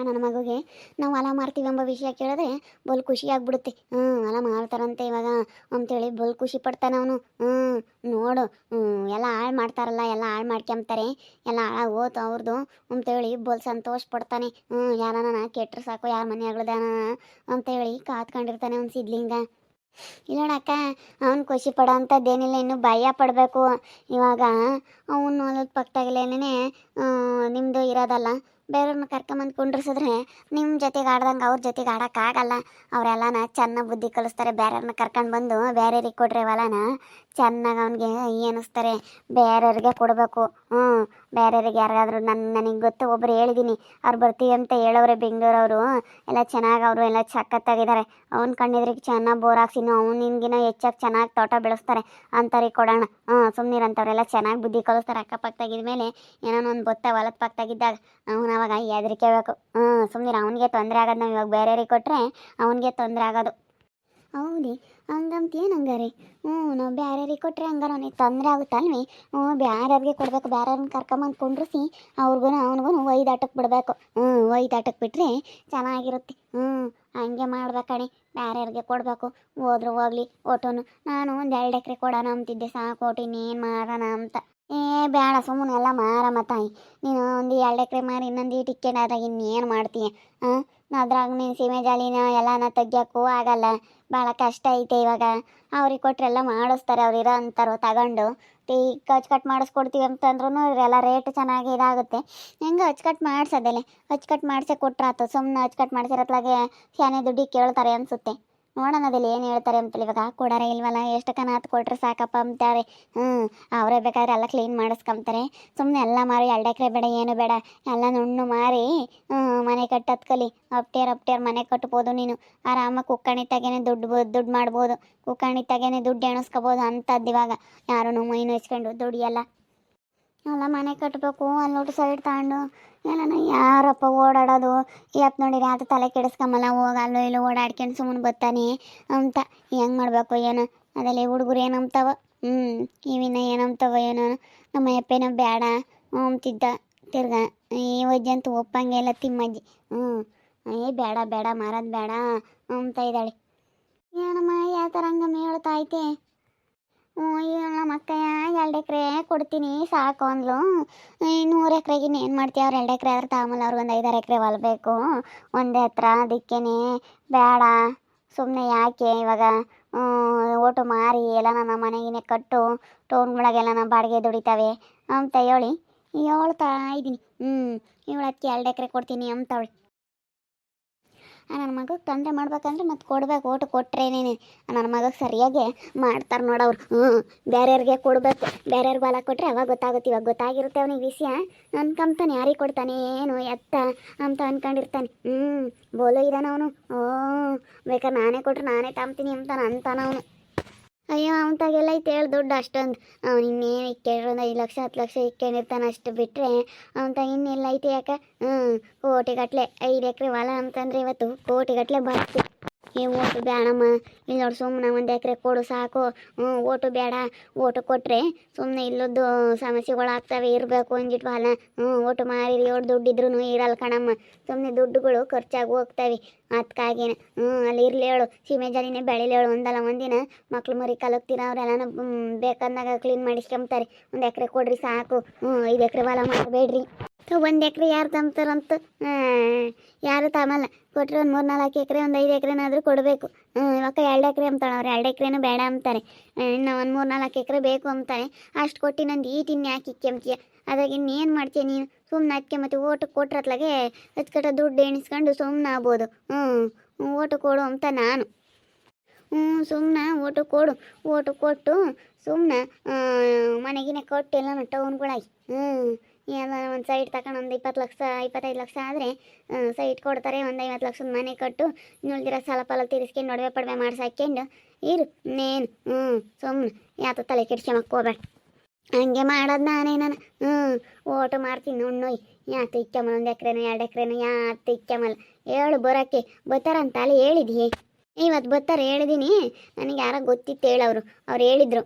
ನನ್ನ ಮಗುಗೆ ನಾವು ಹೊಲ ಮಾರ್ತೀವಿ ಎಂಬ ವಿಷಯ ಕೇಳಿದ್ರೆ ಬಲ್ ಖುಷಿ ಆಗ್ಬಿಡುತ್ತೆ. ಹೊಲ ಮಾರ್ತಾರಂತೆ ಇವಾಗ ಅಂತೇಳಿ ಬಲ್ ಖುಷಿ ಪಡ್ತಾನೆ ಅವನು. ನೋಡು, ಎಲ್ಲ ಹಾಳು ಮಾಡ್ತಾರಲ್ಲ, ಎಲ್ಲ ಹಾಳು ಮಾಡ್ಕೊಂತಾರೆ, ಎಲ್ಲ ಹಾಳಾಗಿ ಹೋತು ಅವ್ರದ್ದು ಅಂತೇಳಿ ಬಲ್ ಸಂತೋಷ ಪಡ್ತಾನೆ. ಯಾರನ ಕೆಟ್ಟರು ಸಾಕು, ಯಾರ ಮನೆ ಆಗ್ಲದಾನ ಅಂತೇಳಿ ಕಾತ್ಕೊಂಡಿರ್ತಾನೆ ಅವ್ನು ಸಿದ್ಲಿಂಗ. ಇಲ್ಲ ನೋಡಕ್ಕ, ಅವ್ನು ಖುಷಿ ಪಡೋ ಅಂಥದ್ದೇನಿಲ್ಲ, ಇನ್ನು ಭಯ ಪಡಬೇಕು. ಇವಾಗ ಅವನು ಹೊಲದ ಪಕ್ಕದಾಗಲೇನೆ ನಿಮ್ಮದು ಇರೋದಲ್ಲ, ಬೇರೆಯವ್ರನ್ನ ಕರ್ಕೊಂಬಂದು ಕುಂಡ್ರಿಸಿದ್ರೆ ನಿಮ್ಮ ಜೊತೆಗೆ ಆಡ್ದಂಗೆ ಅವ್ರ ಜೊತೆಗೆ ಆಡೋಕ್ಕಾಗಲ್ಲ. ಅವರೆಲ್ಲನ ಚೆನ್ನಾಗಿ ಬುದ್ಧಿ ಕಲಿಸ್ತಾರೆ. ಬೇರೆಯವ್ರನ್ನ ಕರ್ಕೊಂಡು ಬಂದು ಬೇರೆಯವ್ರಿಗೆ ಕೊಟ್ಟರೆ ಹೊಲನ ಚೆನ್ನಾಗಿ ಅವನಿಗೆ ಏನಿಸ್ತಾರೆ, ಬೇರೆಯವ್ರಿಗೆ ಕೊಡಬೇಕು. ಬೇರೆಯವ್ರಿಗೆ ಯಾರಿಗಾದ್ರೂ ನನಗೆ ಗೊತ್ತು, ಒಬ್ಬರು ಹೇಳಿದ್ದೀನಿ, ಅವ್ರು ಬರ್ತೀವಿ ಅಂತ ಹೇಳೋರೆ ಬೆಂಗಳೂರವರು, ಎಲ್ಲ ಚೆನ್ನಾಗಿ ಅವರು ಎಲ್ಲ ಸಖತ್ತಾಗಿದ್ದಾರೆ. ಅವ್ನು ಕಣ್ಣಿದ್ರಿಗೆ ಚೆನ್ನಾಗಿ ಬೋರ್ ಹಾಕ್ಸಿನೋ ಅವ್ನಿಗಿನ ಹೆಚ್ಚಾಗಿ ಚೆನ್ನಾಗಿ ತೋಟ ಬೆಳೆಸ್ತಾರೆ ಅಂಥವ್ರಿಗೆ ಕೊಡೋಣ. ಸುಮ್ಮನಿರಂಥವ್ರೆಲ್ಲ ಚೆನ್ನಾಗಿ ಬುದ್ಧಿ ಕಲಿಸ್ತಾರೆ. ಅಕ್ಕಪಕ್ಕದಾಗಿದ ಮೇಲೆ ಏನೋ ಒಂದು ಬೊತ್ತ ಹೊಲದ ಪಕ್ಕದಾಗಿದ್ದಾಗ ಅವನು ಅವಾಗ ಹೆದರಿಕೆ ಬೇಕು. ಸುಮ್ಮನೆ ಅವನಿಗೆ ತೊಂದರೆ ಆಗೋದು, ನಾವು ಇವಾಗ ಬೇರೆಯವ್ರಿಗೆ ಕೊಟ್ಟರೆ ಅವನಿಗೆ ತೊಂದರೆ ಆಗೋದು. ಹೌದಿ, ಹಂಗಂತ ಏನು ಹಂಗಾರೆ? ನಾವು ಬೇರೆಯವ್ರಿಗೆ ಕೊಟ್ಟರೆ ಹಂಗಾರೆ ಅವನಿಗೆ ತೊಂದರೆ ಆಗುತ್ತಲ್ವಿ? ಬೇರೆಯವ್ರಿಗೆ ಕೊಡಬೇಕು. ಬೇರೆಯವ್ರನ್ನ ಕರ್ಕೊಂಬಂದು ಕುಂಡ್ರಿಸಿ ಅವ್ರಿಗೂ ಅವನಿಗೂ ಒಯ್ದಾಟಕ್ಕೆ ಬಿಡಬೇಕು. ಒಯ್ದಾಟಕ್ಕೆ ಬಿಟ್ಟರೆ ಚೆನ್ನಾಗಿರುತ್ತೆ. ಹಂಗೆ ಮಾಡ್ಬೇಕಣೆ, ಬೇರೆಯವ್ರಿಗೆ ಕೊಡಬೇಕು. ಹೋದ್ರು ಹೋಗ್ಲಿ ಒಟ್ಟುನು. ನಾನು ಒಂದು 2 ಎಕರೆ ಕೊಡೋಣ ಅಂತಿದ್ದೆ, ಸಾಕು ಒಟ್ಟು ಇನ್ನೇನು ಮಾರೋಣ ಅಂತ. ಬೇಡ, ಸುಮ್ಮನೆ ಎಲ್ಲ ಮಾರಮ್ಮ ತಾಯಿ. ನೀನು ಒಂದು 2 ಎಕರೆ ಮಾರಿ ಇನ್ನೊಂದು ಇಟ್ಟಿಕ್ಕೆನಾದ್ರಾಗ ಇನ್ನೇನು ಮಾಡ್ತೀಯ? ಅದ್ರಾಗ ನೀನು ಸೀಮೆ ಜಾಲಿನ ಎಲ್ಲನ ತೆಗಿಯೋಕ್ಕೂ ಆಗಲ್ಲ, ಭಾಳ ಕಷ್ಟ ಐತೆ ಇವಾಗ. ಅವ್ರಿಗೆ ಕೊಟ್ಟರೆಲ್ಲ ಮಾಡಿಸ್ತಾರೆ, ಅವ್ರು ಇರೋ ಅಂತಾರೋ ತಗೊಂಡು ಅಚ್ಚುಕಟ್ಟು ಮಾಡಿಸ್ಕೊಡ್ತೀವಿ ಅಂತಂದ್ರೂ ಇವರೆಲ್ಲ ರೇಟ್ ಚೆನ್ನಾಗಿ ಇದಾಗುತ್ತೆ. ಹೆಂಗೆ ಅಚ್ಚುಕಟ್ಟು ಮಾಡಿಸೋದಲ್ಲೇ, ಅಚ್ಚುಕಟ್ಟು ಮಾಡಿಸೇ ಕೊಟ್ರಾತು. ಸುಮ್ಮನೆ ಅಚ್ಚುಕಟ್ಟು ಮಾಡಿಸಿರತ್ಲಾಗೆ ಶಾನೆ ದುಡ್ಡಿಗೆ ಕೇಳ್ತಾರೆ ಅನಿಸುತ್ತೆ. ನೋಡೋಣ ಅದಲ್ಲಿ ಏನು ಹೇಳ್ತಾರೆ ಅಂತೇಳಿ. ಇವಾಗ ಕೊಡಾರೆ ಇಲ್ವಲ್ಲ, ಎಷ್ಟು ಕನಾತ್ ಕೊಟ್ಟರೆ ಸಾಕಪ್ಪ ಅಂತಾರೆ. ಅವರೇ ಬೇಕಾದ್ರೆ ಎಲ್ಲ ಕ್ಲೀನ್ ಮಾಡಿಸ್ಕೊಂತಾರೆ. ಸುಮ್ಮನೆ ಎಲ್ಲ ಮಾರಿ 2 ಎಕರೆ ಬೇಡ, ಏನು ಬೇಡ, ಎಲ್ಲ ನುಣ್ಣು ಮಾರಿ ಮನೆ ಕಟ್ಟೋದು ಕಲಿ. ಅಪ್ಟೇರ್ ಮನೆ ಕಟ್ಬೋದು. ನೀನು ಆರಾಮಾಗಿ ಕುಕ್ಕಣಿತಾಗೇನೆ ದುಡ್ಡು ಮಾಡ್ಬೋದು. ಕುಕ್ಕಣಿತಾಗೇನೆ ದುಡ್ಡು ಎಣಿಸ್ಕೋಬೋದು ಅಂಥದ್ದು. ಇವಾಗ ಯಾರೂ ಮೈನು ಹೆಚ್ಕೊಂಡು ದುಡಿಯಲ್ಲ. ಎಲ್ಲ ಮನೆ ಕಟ್ಟಬೇಕು, ಅಲ್ಲೋಟು ಸೈಡ್ ತಗೊಂಡು ಎಲ್ಲ ಯಾರಪ್ಪ ಓಡಾಡೋದು. ಇವತ್ತು ನೋಡಿರಿ ಅದು ತಲೆ ಕೆಡಿಸ್ಕೊಂಬಲ್ಲ, ಹೋಗಿ ಅಲ್ಲೋ ಇಲ್ಲೋ ಓಡಾಡ್ಕೊಂಡು ಸುಮ್ಮನೆ ಬರ್ತಾನೆ ಅಂತ. ಹೆಂಗೆ ಮಾಡಬೇಕು ಏನೋ, ಅದರಲ್ಲಿ ಹುಡುಗರು ಏನಂತಾವ, ಇವಿನ ಏನಂತಾವ ಏನೋ. ನಮ್ಮ ಅಪ್ಪೇನೋ ಬೇಡ ಅಂತಿದ್ದ, ತಿರ್ಗ ಈ ವಜ್ಜೆ ಅಂತ ಒಪ್ಪಂಗೆ ಇಲ್ಲ ತಿಮ್ಮಜ್ಜಿ. ಬೇಡ ಬೇಡ ಮಾರೋದು ಬೇಡ ಅಂತ ಇದ್ದಾಳೆ. ಏನಮ್ಮ ಯಾವ ಥರ ಹಂಗಮ್ಮ ಹೇಳ್ತಾ ಐತೆ. ನಮ್ಮ ಅಕ್ಕಯ್ಯ 2 ಎಕರೆ ಕೊಡ್ತೀನಿ ಸಾಕು ಅಂದ್ಲು. 100 ಎಕರೆಗೆ ಏನು ಮಾಡ್ತೀಯ? ಅವ್ರು 2 ಎಕರೆ ಆದ್ರೆ ತಾಮಲ್ಲ, ಅವ್ರಿಗೊಂದು 5-6 ಎಕರೆ ಹೊಲಬೇಕು ಒಂದೇ ಹತ್ರ. ಅದಕ್ಕೇನೆ ಬೇಡ, ಸುಮ್ಮನೆ ಯಾಕೆ ಇವಾಗ ಓಟು ಮಾರಿ ಎಲ್ಲ ನನ್ನ ಮನೆಗಿನೇ ಕಟ್ಟು, ಟೌನ್ಗಳಿಗೆಲ್ಲ ಬಾಡಿಗೆ ದುಡಿತಾವೆ ಅಂತ ಹೇಳ್ತಾ ಇದ್ದೀನಿ. ಇವಳು ಅದಕ್ಕೆ 2 ಎಕರೆ ಕೊಡ್ತೀನಿ ಅಂತವಳು. ನನ್ನ ಮಗಗೆ ತೊಂದರೆ ಮಾಡ್ಬೇಕಂದ್ರೆ ಮತ್ತೆ ಕೊಡ್ಬೇಕು. ಓಟು ಕೊಟ್ರೇನೇನೆ ನನ್ನ ಮಗಗೆ ಸರಿಯಾಗಿ ಮಾಡ್ತಾರೆ ನೋಡವ್ರು. ಬೇರೆಯವ್ರಿಗೆ ಕೊಡಬೇಕು. ಬೇರೆಯವ್ರಿಗೆ ಹೊಲ ಕೊಟ್ಟರೆ ಅವಾಗ ಗೊತ್ತಾಗುತ್ತೆ. ಇವಾಗ ಗೊತ್ತಾಗಿರುತ್ತೆ ಅವನಿಗೆ ವಿಷಯ. ಅನ್ಕೊಂತಾನೆ ಯಾರಿಗೆ ಕೊಡ್ತಾನೆ ಏನು ಎತ್ತ ಅಂತ ಅನ್ಕೊಂಡಿರ್ತಾನೆ. ಬೋಲೋ ಇದ್ದಾನೆ ಅವನು. ಬೇಕಾದ್ರೆ ನಾನೇ ಕೊಟ್ಟರೆ ನಾನೇ ತಾಂಬ್ತೀನಿ ಅಂತಾನೆ ಅವನು. ಅಯ್ಯೋ ಅವನ್ತಾಗೆಲ್ಲ ಐತೆ ಹೇಳಿ ದುಡ್ಡು ಅಷ್ಟೊಂದು. ಅವ್ನು ಇನ್ನೇನು ಇಕ್ಕೊಂಡಿರೋದು 5 ಲಕ್ಷ 10 ಲಕ್ಷ ಇಕ್ಕೊಂಡಿರ್ತಾನೆ. ಅಷ್ಟು ಬಿಟ್ಟರೆ ಅವನ್ತಾಗ ಇನ್ನೆಲ್ಲ ಐತೆ ಯಾಕೆ? ಕೋಟಿಗಟ್ಟಲೆ 5 ಎಕರೆ ಹೊಲ ಅಂತಂದರೆ ಇವತ್ತು ಕೋಟಿಗಟ್ಟಲೆ ಬರ್ತು. ಓಟು ಬೇಡಮ್ಮ, ಇಲ್ಲಿ ನೋಡಿ ಸುಮ್ಮನೆ 1 ಎಕರೆ ಕೊಡು ಸಾಕು. ಓಟು ಬೇಡ, ಓಟು ಕೊಟ್ಟರೆ ಸುಮ್ಮನೆ ಇಲ್ಲದ್ದು ಸಮಸ್ಯೆಗಳಾಗ್ತವೆ. ಇರಬೇಕು ಅಂಜಿಟ್ಟು ಹೊಲ. ಓಟು ಮಾರಿ 7 ದುಡ್ಡಿದ್ರೂ ಇರಲ್ಲ ಕಣಮ್ಮ. ಸುಮ್ಮನೆ ದುಡ್ಡುಗಳು ಖರ್ಚಾಗಿ ಹೋಗ್ತವೆ. ಅದಕ್ಕಾಗೇನೆ ಅಲ್ಲಿ ಇರಲಿ ಹೇಳು, ಸೀಮೆ ಜಾಲಿನೇ ಬೆಳಿಲಿ ಹೇಳು. ಒಂದಿನ ಮಕ್ಳು ಮರಿ ಕಲಗ್ತೀರ, ಅವರೆಲ್ಲ ಬೇಕಂದಾಗ ಕ್ಲೀನ್ ಮಾಡಿಸ್ಕೊಂತಾರೆ. 1 ಎಕರೆ ಕೊಡ್ರಿ ಸಾಕು. 5 ಎಕರೆ ಹೊಲ ಮಾಡಬೇಡ್ರಿ. 1 ಎಕರೆ ಯಾರು ತಂಬ್ತಾರಂತ? ಯಾರು ತಮ್ಮಲ್ಲ. ಕೊಟ್ಟರೆ ಒಂದು 3-4 ಎಕರೆ, ಒಂದು 5 ಎಕರೆನಾದರೂ ಕೊಡಬೇಕು. ಇವಾಗ 2 ಎಕರೆ ಅಂತಾಳೆ. ಅವ್ರು 2 ಎಕರೆನೂ ಬೇಡ ಅಂತಾರೆ. ಇನ್ನು ಒಂದು 3-4 ಎಕರೆ ಬೇಕು ಅಂತಾನೆ. ಅಷ್ಟು ಕೊಟ್ಟು ನಂದು ಈಟಿನ ಯಾಕೆ ಇಕ್ಕೆಂಬ್ತೀಯ? ಅದ್ರಾಗ ಇನ್ನೇನು ಮಾಡ್ತೀಯ ನೀನು? ಸುಮ್ಮನೆ ಅದಕ್ಕೆ ಮತ್ತೆ ಓಟು ಕೊಟ್ರತ್ಲಾಗೆ ಅಚ್ಕಟ್ಟ ದುಡ್ಡು ಎಣಿಸ್ಕೊಂಡು ಸುಮ್ಮನೆ ಆಗ್ಬೋದು. ಓಟು ಕೊಡು ಅಂತ ನಾನು. ಸುಮ್ಮನೆ ಓಟು ಕೊಡು. ಓಟು ಕೊಟ್ಟು ಸುಮ್ಮನೆ ಮನೆಗಿನೇ ಕೊಟ್ಟಿಲ್ಲ ಟೌನ್ಗಳಾಗಿ. ಎಲ್ಲ ಒಂದು ಸೈಟ್ ತಗೊಂಡು ಒಂದು 20 ಲಕ್ಷ 25 ಲಕ್ಷ ಆದರೆ ಸೈಟ್ ಕೊಡ್ತಾರೆ. ಒಂದು 50 ಲಕ್ಷದ ಮನೆ ಕಟ್ಟು, ಇನ್ನುಳಿದಿರೋ ಸಾಲ ಪಾಲ ತೀರಿಸ್ಕೊಂಡು ಒಡವೆ ಪಡವೆ ಮಾಡ್ಸಾಕೊಂಡು ಇರು ನೇನು. ಸುಮ್ಮನೆ ಯಾತ ತಲೆ ಕೆಡ್ಸ್ಕೊಂಬಕ್ಕೆ ಹೋಗ್ಬೇಡ. ಹಂಗೆ ಮಾಡೋದು ನಾನೇ. ನಾನು ಓಟು ಮಾಡ್ತೀನಿ ಉಣ್ಣೋಯ್. ಯಾತ ಇಕ್ಕಮ್ಮಲ್ಲ 1 ಎಕರೆನೋ 2 ಎಕರೆನೋ ಯಾತ ಇಕ್ಕಮ್ಮಲ್ಲ. ಹೇಳು ಬರೋಕ್ಕೆ ಬರ್ತಾರಂತ ಅಲ್ಲಿ ಹೇಳಿದ್ಯೆ. ಇವತ್ತು ಬರ್ತಾರೆ ಹೇಳಿದ್ದೀನಿ. ನನಗೆ ಯಾರೋ ಗೊತ್ತಿತ್ತು ಹೇಳೋರು. ಅವ್ರು ಹೇಳಿದ್ರು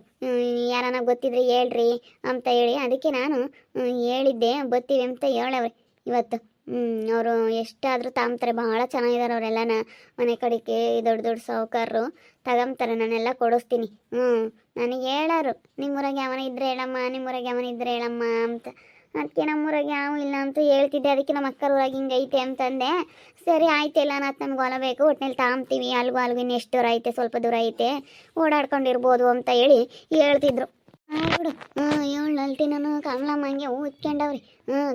ಯಾರನ್ನ ಗೊತ್ತಿದ್ರೆ ಹೇಳ್ರಿ ಅಂತ ಹೇಳಿ. ಅದಕ್ಕೆ ನಾನು ಹೇಳಿದ್ದೆ ಬರ್ತೀವಿ ಅಂತ ಹೇಳವ್ರಿ ಇವತ್ತು. ಅವರು ಎಷ್ಟಾದರೂ ತಾಂಬ್ತಾರೆ, ಭಾಳ ಚೆನ್ನಾಗಿದ್ದಾರೆ ಅವರೆಲ್ಲನ. ಮನೆ ಕಡೆಗೆ ದೊಡ್ಡ ದೊಡ್ಡ ಸಾಹುಕಾರರು ತಗೊಂತಾರೆ, ನಾನೆಲ್ಲ ಕೊಡಿಸ್ತೀನಿ. ನನಗೆ ಹೇಳಾರು, ನಿಮ್ಮೂರಾಗೆ ಯಾವನ ಇದ್ರೆ ಹೇಳಮ್ಮ, ನಿಮ್ಮೂರಾಗೆ ಯಾವನ ಇದ್ರೆ ಹೇಳಮ್ಮ ಅಂತ. ಅದಕ್ಕೆ ನಮ್ಮೂರಾಗೆ ಯಾವ ಇಲ್ಲ ಅಂತ ಹೇಳ್ತಿದ್ದೆ. ಅದಕ್ಕೆ ನಮ್ಮ ಅಕ್ಕರ ಊರಾಗ ಹಿಂಗೆ ಐತೆ ಅಂತಂದೆ. ಸರಿ ಆಯ್ತು, ಇಲ್ಲ ನಾತ್ ನಮ್ಗೆ ಹೊಲ ಬೇಕು, ಒಟ್ಟಿನಲ್ಲಿ ತಾಂಬ್ತೀವಿ, ಅಲ್ಗೂ ಇನ್ನು ಎಷ್ಟು ದೂರ ಐತೆ, ಸ್ವಲ್ಪ ದೂರ ಐತೆ, ಓಡಾಡ್ಕೊಂಡಿರ್ಬೋದು ಅಂತ ಹೇಳಿ ಹೇಳ್ತಿದ್ರು. ಹೌದು, ಏಳು ನಾನು ಕಮಲಮ್ಮಂಗೆ ಉಚ್ಕೊಂಡವ್ರಿ.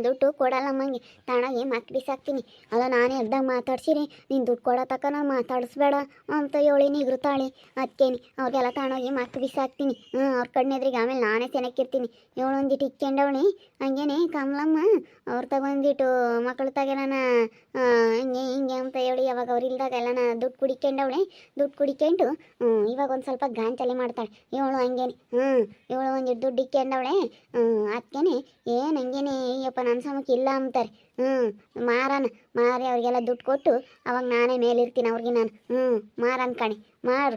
ದುಡ್ಡು ಕೊಡಲ್ಲಮ್ಮಂಗೆ ತಾಣಾಗೆ ಮಕ್ ಬಿಸಾಕ್ತೀನಿ. ಅಲ್ಲ ನಾನೇ ಎದ್ದಾಗ ಮಾತಾಡ್ಸಿರಿ, ನೀನು ದುಡ್ಡು ಕೊಡೋ ತಕ್ಕ ನಾನು ಮಾತಾಡಿಸ್ಬೇಡ ಅಂತ ಹೇಳಿ ನಿಗೃತಾಳಿ. ಅದಕ್ಕೇನಿ ಅವ್ರಿಗೆಲ್ಲ ತಾಣೋಗಿ ಮಕ್ ಬಿಸಾಕ್ತೀನಿ. ಅವ್ರ ಕಣ್ಣೆದ್ರಿಗೆ ಆಮೇಲೆ ನಾನೇ ಚೆನ್ನಾಗಿರ್ತೀನಿ. ಏಳೊಂದಿಟ್ಟು ಇಕ್ಕೊಂಡವಳಿ. ಹಂಗೇನೆ ಕಮಲಮ್ಮ ಅವ್ರು ತಗೊಂಡಿಟ್ಟು ಮಕ್ಕಳು ತಗೆಲ್ಲನ ಹಿಂಗೆ ಹಿಂಗೆ ಅಂತ ಹೇಳಿ ಯಾವಾಗ ಅವ್ರು ಇಲ್ದಾಗ ಎಲ್ಲನ ದುಡ್ಡು ಕುಡಿಕೊಂಡವಳೆ. ದುಡ್ಡು ಕುಡಿಕೊಂಡು ಇವಾಗ ಒಂದು ಸ್ವಲ್ಪ ಗಾಂಚಲಿ ಮಾಡ್ತಾಳೆ ಇವಳು. ಹಂಗೇನೆ ಇವಳು ಒಂದಿಟ್ಟು ದುಡ್ಡು ಇಕ್ಕೊಂಡವಳೆ. ಅದಕ್ಕೇನೆ ಏನು ಹಂಗೇನೆ ಅಯ್ಯಪ್ಪ ನನ್ನ ಸಮಕ್ಕೆ ಇಲ್ಲ ಅಂತಾರೆ. ಮಾರಿ ಅವ್ರಿಗೆಲ್ಲ ದುಡ್ಡು ಕೊಟ್ಟು ಅವಾಗ ನಾನೇ ಮೇಲಿರ್ತೀನಿ ಅವ್ರಿಗೆ ನಾನು. ಮಾರನ್ ಕಣೆ ಮಾರು.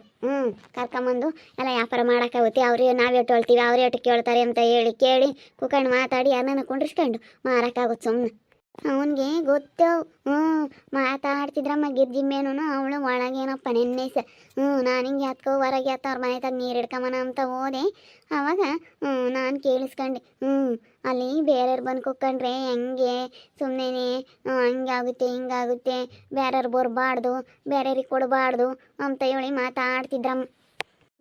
ಕರ್ಕೊಂಬಂದು ಎಲ್ಲ ವ್ಯಾಪಾರ ಮಾಡೋಕ್ಕಾಗುತ್ತೆ. ಅವ್ರಿಗೆ ನಾವು ಎಟ್ಟು ಹೇಳ್ತೀವಿ, ಅವ್ರು ಎಟ್ಟು ಕೇಳ್ತಾರೆ ಅಂತ ಹೇಳಿ ಕೇಳಿ ಕುತ್ಕೊಂಡು ಮಾತಾಡಿ ಯಾರನ್ನ ಕುಂಡ್ರಿಸ್ಕೊಂಡು ಮಾರೋಕ್ಕಾಗುತ್ತೆ ಸುಮ್ಮನೆ. ಅವನಿಗೆ ಗೊತ್ತವು. ಮಾತಾಡ್ತಿದ್ರಮ್ಮ ಗಿರ್ಜಿಮ್ಮೇನು ಅವಳು ಒಳಗೇನಪ್ಪ ನೆನ್ನೆಸ. ನಾನು ಹಿಂಗೆ ಹತ್ಕೋ ಹೊರಗೆ ಹತ್ತ ಅವ್ರ ಮನೆ ತಗ ನೀರು ಹಿಡ್ಕೊಂಬನ ಅಂತ ಹೋದೆ. ಆವಾಗ ನಾನು ಕೇಳಿಸ್ಕೊಂಡೆ. ಅಲ್ಲಿ ಬೇರೆಯವ್ರು ಬಂದು ಕುತ್ಕೊಂಡ್ರೆ ಹೆಂಗೆ ಸುಮ್ಮನೆ ಹಂಗಾಗುತ್ತೆ ಹಿಂಗಾಗುತ್ತೆ, ಬೇರೆಯವ್ರು ಬರಬಾರ್ದು, ಬೇರೆಯವ್ರಿಗೆ ಕೊಡಬಾರ್ದು ಅಂತ ಹೇಳಿ ಮಾತಾಡ್ತಿದ್ರಮ್ಮ.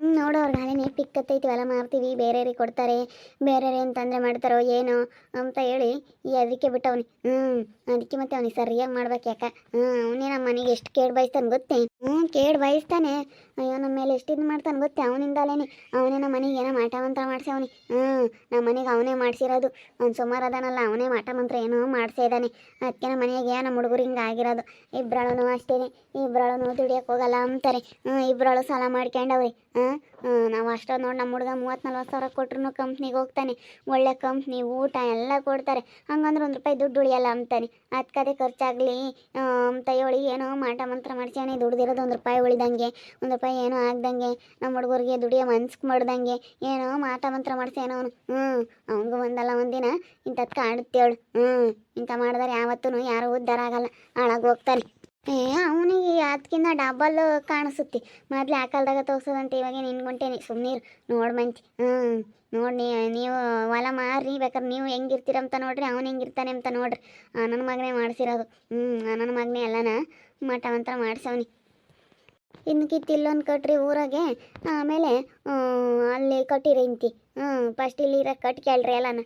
ನೋಡೋರ್ಗೆ ಹಾಲೇನೆ ಪಿಕ್ಕತ್ತೈತಿ, ಹೊಲ ಮಾರ್ತೀವಿ, ಬೇರೆಯವ್ರಿಗೆ ಕೊಡ್ತಾರೆ, ಬೇರೆಯವ್ರು ಏನು ತೊಂದರೆ ಮಾಡ್ತಾರೋ ಏನೋ ಅಂತ ಹೇಳಿ ಅದಕ್ಕೆ ಬಿಟ್ಟವನಿ. ಅದಕ್ಕೆ ಮತ್ತೆ ಅವನಿಗೆ ಸರಿಯಾಗಿ ಮಾಡ್ಬೇಕು. ಯಾಕೆ ಅವನೇ ನಮ್ಮ ಮನೆಗೆ ಎಷ್ಟು ಕೇಡು ಬಯಸ್ತಾನೆ ಗೊತ್ತೇ. ಕೇಡು ಬಯಸ್ತಾನೆ. ಅಯ್ಯೋ ನಮ್ಮ ಮೇಲೆ ಎಷ್ಟು ಇದು ಮಾಡ್ತಾನೆ ಗೊತ್ತೇ. ಅವನಿಂದಲೇನೆ ಅವನೇ ನಮ್ಮ ಮನೆಗೆ ಏನೋ ಮಾಟ ಮಂತ್ರ ಮಾಡಿಸವನಿ. ನಮ್ಮ ಮನೆಗೆ ಅವನೇ ಮಾಡಿಸಿರೋದು. ಅವ್ನು ಸುಮಾರು ಅದಾನಲ್ಲ, ಅವನೇ ಮಾಟ ಮಂತ್ರ ಏನೋ ಮಾಡಿಸೇ ಇದ್ದಾನೆ. ಅದಕ್ಕೆ ನಮ್ಮ ಮನೆಗೆ ನಮ್ಮ ಹುಡುಗರು ಹಿಂಗೆ ಆಗಿರೋದು. ಇಬ್ಬರಳು ಅಷ್ಟೇ, ಇಬ್ಬರಳು ದುಡಿಯೋಕೆ ಹೋಗಲ್ಲ ಅಂತಾರೆ. ಇಬ್ಬರಳು ಸಾಲ ಮಾಡ್ಕೊಂಡವ್ರಿ. ನಾವು ಅಷ್ಟೊಂದು ನೋಡಿ ನಮ್ಮ ಹುಡುಗ 30-40 ಸಾವಿರ ಕೊಟ್ರು ಕಂಪ್ನಿಗೆ ಹೋಗ್ತಾನೆ. ಒಳ್ಳೆ ಕಂಪ್ನಿ, ಊಟ ಎಲ್ಲ ಕೊಡ್ತಾರೆ. ಹಂಗಂದ್ರೆ 1 ರೂಪಾಯಿ ದುಡ್ಡು ಉಳಿಯಲ್ಲ ಅಂತಾನೆ. ಅದಕ್ಕದೇ ಖರ್ಚಾಗಲಿ ಅಂತ ಹೇಳಿ ಏನೋ ಮಾಟ ಮಂತ್ರ ಮಾಡ್ಸ್ಯಾನೆ. ದುಡ್ದಿರೋದು 1 ರೂಪಾಯಿ ಉಳಿದಂಗೆ, 1 ರೂಪಾಯಿ ಏನೋ ಆಗ್ದಂಗೆ, ನಮ್ಮ ಹುಡುಗರಿಗೆ ದುಡಿಯೋ ಮನ್ಸಿಗೆ ಮಾಡ್ದಂಗೆ ಏನೋ ಮಾಟ ಮಂತ್ರ ಮಾಡ್ಸ್ಯಾನೋ ಅವನು. ಅವನಿಗೂ ಒಂದಲ್ಲ ಒಂದಿನ ಇಂಥದ್ದು ಕಾಡುತ್ತೇಳು. ಇಂಥ ಮಾಡಿದ್ರೆ ಯಾವತ್ತೂ ಯಾರೂ ಉದ್ಧಾರ ಆಗಲ್ಲ, ಹಾಳಾಗಿ ಹೋಗ್ತಾನೆ. ಅವನಿಗೆ ಅದಕ್ಕಿಂತ ಡಬಲ್ ಕಾಣಿಸುತ್ತೆ. ಮೊದಲು ಆ ಕಾಲದಾಗ ತೋರ್ಸೋದಂತೆ, ಇವಾಗ ನಿನ್ಗೊಂಟೇನೆ ಸುಮ್ಮನೆ ನೋಡಿ ಮಂಚಿ. ನೋಡಿ ನೀವು ಹೊಲ ಮಾರಿ ಬೇಕಾದ್ರೆ ನೀವು ಹೆಂಗಿರ್ತೀರಂತ ನೋಡ್ರಿ, ಅವನು ಹೆಂಗಿರ್ತಾನೆ ಅಂತ ನೋಡ್ರಿ. ನನ್ನ ಮಗನೇ ಮಾಡಿಸಿರೋದು. ನನ್ನ ಮಗನೇ ಎಲ್ಲನ ಮಠ ಮಂತ್ರ ಮಾಡಿಸವನಿ. ಇನ್ನು ಕಿತ್ತಿಲ್ಲೊಂದು ಕಟ್ರಿ ಊರಾಗೆ, ಆಮೇಲೆ ಅಲ್ಲಿ ಕಟ್ಟಿರಿ ಇಂತಿ. ಫಸ್ಟ್ ಇಲ್ಲಿ ಇರೋಕೆ ಕಟ್ಕೇಳ್ರಿ ಎಲ್ಲನ.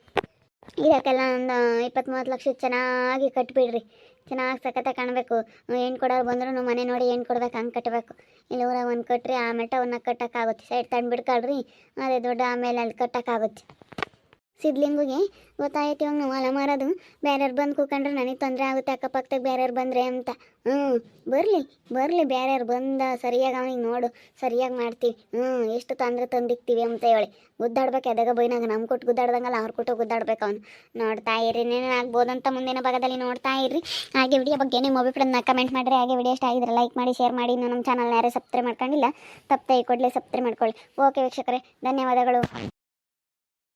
ಇರೋಕ್ಕೆಲ್ಲ ಒಂದು 20-30 ಲಕ್ಷ ಚೆನ್ನಾಗಿ ಕಟ್ಬಿಡ್ರಿ. ಚೆನ್ನಾಗಿ ಸಖತ್ತಾಗಿ ಕಾಣಬೇಕು. ಹೆಣ್ಣು ಕೊಡೋರು ಬಂದ್ರು ಮನೆ ನೋಡಿ ಹೆಣ್ಣು ಕೊಡ್ಬೇಕು, ಹಂಗೆ ಕಟ್ಟಬೇಕು. ಇಲ್ಲಿ ಊರಾಗ ಒಂದು ಕಟ್ರಿ, ಆ ಮೆಟ್ಟವನ್ನು ಕಟ್ಟೋಕ್ಕಾಗುತ್ತೆ. ಸೈಡ್ ತಂದು ಬಿಡ್ಕೊಳ್ರಿ, ಅದೇ ದೊಡ್ಡ ಆಮೇಲೆ ಅಲ್ಲಿ ಕಟ್ಟೋಕ್ಕಾಗುತ್ತೆ. ಸಿದ್ಲಿಂಗಿಗೆ ಗೊತ್ತಾಯ್ತು ಇವಾಗ ನಾವು ಹೊಲ ಮಾರೋದು. ಬೇರೆಯವ್ರು ಬಂದು ಕೂತ್ಕೊಂಡ್ರೆ ನನಗೆ ತೊಂದರೆ ಆಗುತ್ತೆ ಅಕ್ಕಪಕ್ಕದಾಗ ಬೇರೆಯವ್ರು ಬಂದರೆ ಅಂತ. ಬರಲಿ ಬೇರೆಯವ್ರು ಬಂದ ಸರಿಯಾಗಿ ಅವನಿಗೆ ನೋಡು, ಸರಿಯಾಗಿ ಮಾಡ್ತೀವಿ. ಎಷ್ಟು ತೊಂದರೆ ತಂದಿಕ್ತೀವಿ ಅಂತ ಹೇಳಿ ಗುದ್ದಾಡ್ಬೇಕು. ಎದಾಗ ಬೈನಾಗ ನಮ್ಮ ಕೊಟ್ಟು ಗುದ್ದಾಡ್ದಂಗಲ್ಲ, ಅವ್ರು ಕೊಟ್ಟು ಗುದ್ದಾಡ್ಬೇಕು. ಅವನು ನೋಡ್ತಾ ಇರ್ರಿ, ಏನೇನಾಗ್ಬೋದು ಅಂತ ಮುಂದಿನ ಭಾಗದಲ್ಲಿ ನೋಡ್ತಾ ಇರ್ರಿ. ಹಾಗೆ ವಿಡಿಯೋ ಬಗ್ಗೆ ನಿಮ್ಮ ಅಭಿಪ್ರಾಯನ ಕಮೆಂಟ್ ಮಾಡಿರಿ. ಹಾಗೆ ವಿಡಿಯೋ ಇಷ್ಟ ಆಗಿದ್ರೆ ಲೈಕ್ ಮಾಡಿ, ಶೇರ್ ಮಾಡಿ. ಇನ್ನು ನಮ್ಮ ಚಾನಲ್ನ ಯಾರೇ ಸಬ್ಸ್ಕ್ರೈಬ್ ಮಾಡ್ಕೊಂಡಿಲ್ಲ, ತಪ್ಪದೆ ಕೊಡಲೇ ಸಬ್ಸ್ಕ್ರೈಬ್ ಮಾಡ್ಕೊಳ್ಳಿ. ಓಕೆ ವೀಕ್ಷಕರೇ, ಧನ್ಯವಾದಗಳು.